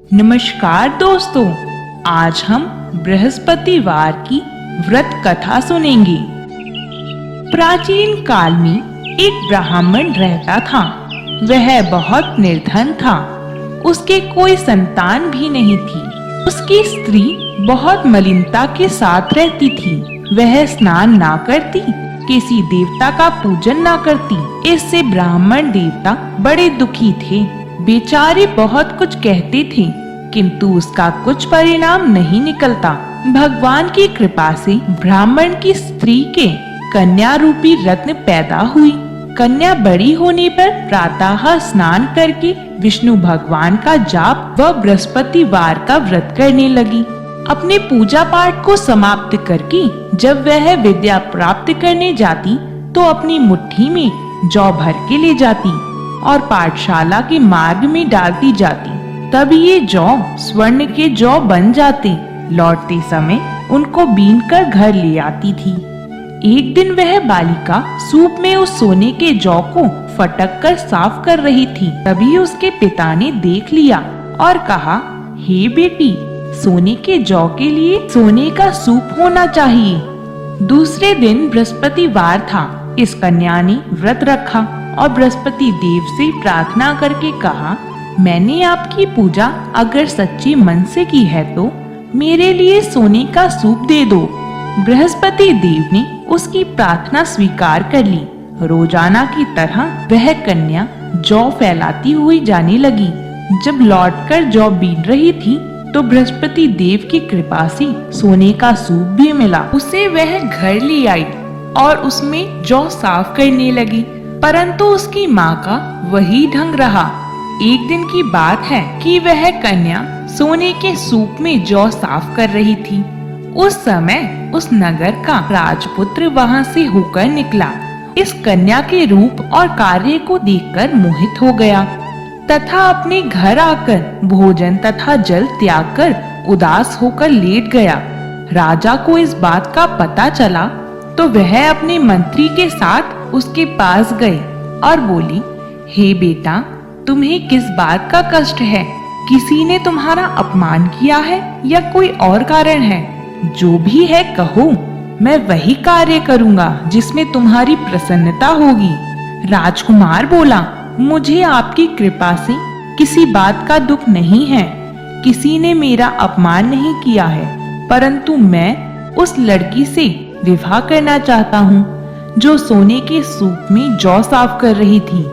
नमस्कार दोस्तों, आज हम बृहस्पतिवार की व्रत कथा सुनेंगे। प्राचीन काल में एक ब्राह्मण रहता था। वह बहुत निर्धन था। उसके कोई संतान भी नहीं थी। उसकी स्त्री बहुत मलिनता के साथ रहती थी। वह स्नान ना करती, किसी देवता का पूजन ना करती। इससे ब्राह्मण देवता बड़े दुखी थे। बेचारे बहुत कुछ कहते थे, किंतु उसका कुछ परिणाम नहीं निकलता। भगवान की कृपा से ब्राह्मण की स्त्री के कन्या रूपी रत्न पैदा हुई। कन्या बड़ी होने पर प्रातः स्नान करके विष्णु भगवान का जाप व बृहस्पतिवार का व्रत करने लगी। अपने पूजा पाठ को समाप्त करके जब वह विद्या प्राप्त करने जाती तो अपनी मुट्ठी में जौ भर के ले जाती और पाठशाला के मार्ग में डालती जाती। तब ये जौ स्वर्ण के जौ बन जाते। लौटते समय उनको बीन कर घर ले आती थी। एक दिन वह बालिका सूप में उस सोने के जौ को फटक कर साफ कर रही थी। तभी उसके पिता ने देख लिया और कहा, हे बेटी, सोने के जौ के लिए सोने का सूप होना चाहिए। दूसरे दिन बृहस्पतिवार था। इस कन्या ने व्रत रखा और बृहस्पति देव से प्रार्थना करके कहा, मैंने आपकी पूजा अगर सच्चे मन से की है तो मेरे लिए सोने का सूप दे दो। बृहस्पति देव ने उसकी प्रार्थना स्वीकार कर ली। रोजाना की तरह वह कन्या जौ फैलाती हुई जाने लगी। जब लौटकर जौ बीन रही थी तो बृहस्पति देव की कृपा से सोने का सूप भी मिला। उसे वह घर ले आई और उसमें जौ साफ करने लगी, परंतु उसकी माँ का वही ढंग रहा। एक दिन की बात है कि वह कन्या सोने के सूप में जौ साफ कर रही थी। उस समय उस नगर का राजपुत्र वहाँ से होकर निकला। इस कन्या के रूप और कार्य को देखकर मोहित हो गया तथा अपने घर आकर भोजन तथा जल त्याग कर उदास होकर लेट गया। राजा को इस बात का पता चला तो वह अपने मंत्री के साथ उसके पास गए और बोली, हे बेटा, तुम्हें किस बात का कष्ट है? किसी ने तुम्हारा अपमान किया है या कोई और कारण है? जो भी है कहो, मैं वही कार्य करूँगा जिसमें तुम्हारी प्रसन्नता होगी। राजकुमार बोला, मुझे आपकी कृपा से किसी बात का दुख नहीं है। किसी ने मेरा अपमान नहीं किया है, परंतु मैं उस लड़की से विवाह करना चाहता हूँ जो सोने के सूप में जौ साफ कर रही थी।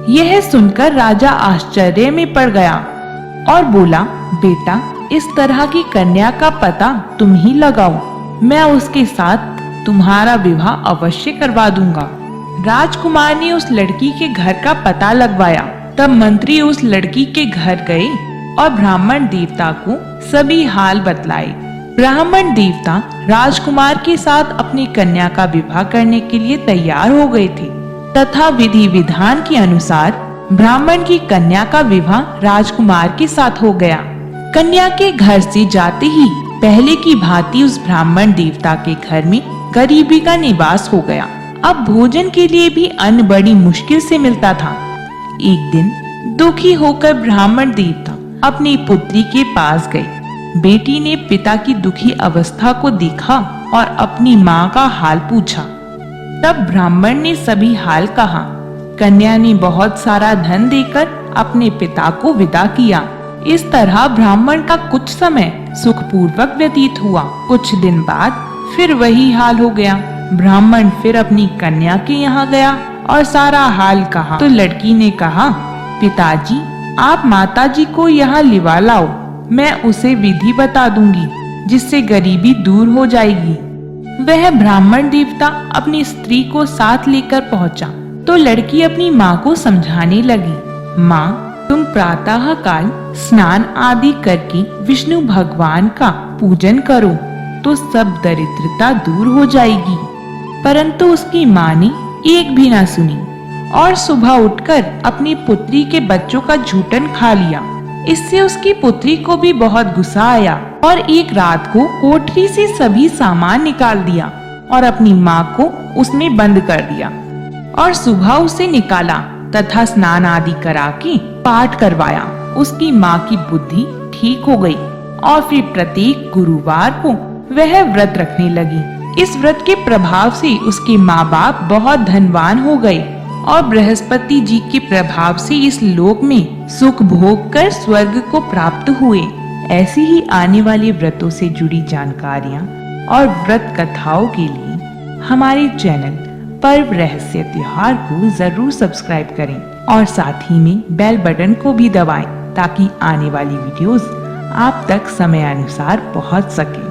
यह सुनकर राजा आश्चर्य में पड़ गया और बोला, बेटा, इस तरह की कन्या का पता तुम ही लगाओ। मैं उसके साथ तुम्हारा विवाह अवश्य करवा दूंगा। राजकुमार ने उस लड़की के घर का पता लगवाया। तब मंत्री उस लड़की के घर गए और ब्राह्मण देवता को सभी हाल बतलाए। ब्राह्मण देवता राजकुमार के साथ अपनी कन्या का विवाह करने के लिए तैयार हो गए थे तथा विधि विधान के अनुसार ब्राह्मण की कन्या का विवाह राजकुमार के साथ हो गया। कन्या के घर से जाते ही पहले की भांति उस ब्राह्मण देवता के घर में गरीबी का निवास हो गया। अब भोजन के लिए भी अन्न बड़ी मुश्किल से मिलता था। एक दिन दुखी होकर ब्राह्मण देवता अपनी पुत्री के पास गए। बेटी ने पिता की दुखी अवस्था को देखा और अपनी माँ का हाल पूछा। तब ब्राह्मण ने सभी हाल कहा। कन्या ने बहुत सारा धन देकर अपने पिता को विदा किया। इस तरह ब्राह्मण का कुछ समय सुखपूर्वक व्यतीत हुआ। कुछ दिन बाद फिर वही हाल हो गया। ब्राह्मण फिर अपनी कन्या के यहाँ गया और सारा हाल कहा तो लड़की ने कहा, पिताजी, आप माताजी को यहाँ लिवा लाओ। मैं उसे विधि बता दूंगी जिससे गरीबी दूर हो जाएगी। वह ब्राह्मण देवता अपनी स्त्री को साथ लेकर पहुंचा तो लड़की अपनी माँ को समझाने लगी, माँ, तुम प्रातः काल स्नान आदि करके विष्णु भगवान का पूजन करो तो सब दरिद्रता दूर हो जाएगी। परंतु उसकी माँ ने एक भी ना सुनी और सुबह उठकर अपनी पुत्री के बच्चों का झूठन खा लिया। इससे उसकी पुत्री को भी बहुत गुस्सा आया और एक रात को कोठरी से सभी सामान निकाल दिया और अपनी माँ को उसमें बंद कर दिया और सुबह उसे निकाला तथा स्नान आदि करा के पाठ करवाया उसकी माँ की बुद्धि ठीक हो गई और फिर प्रत्येक गुरुवार को वह व्रत रखने लगी। इस व्रत के प्रभाव से उसके माँ बाप बहुत धनवान हो गए और बृहस्पति जी के प्रभाव से इस लोक में सुख भोग कर स्वर्ग को प्राप्त हुए। ऐसी ही आने वाले व्रतों से जुड़ी जानकारियाँ और व्रत कथाओं के लिए हमारे चैनल पर्व रहस्य त्योहार को जरूर सब्सक्राइब करें और साथ ही में बेल बटन को भी दबाएं ताकि आने वाली वीडियोस आप तक समयानुसार पहुंच सके।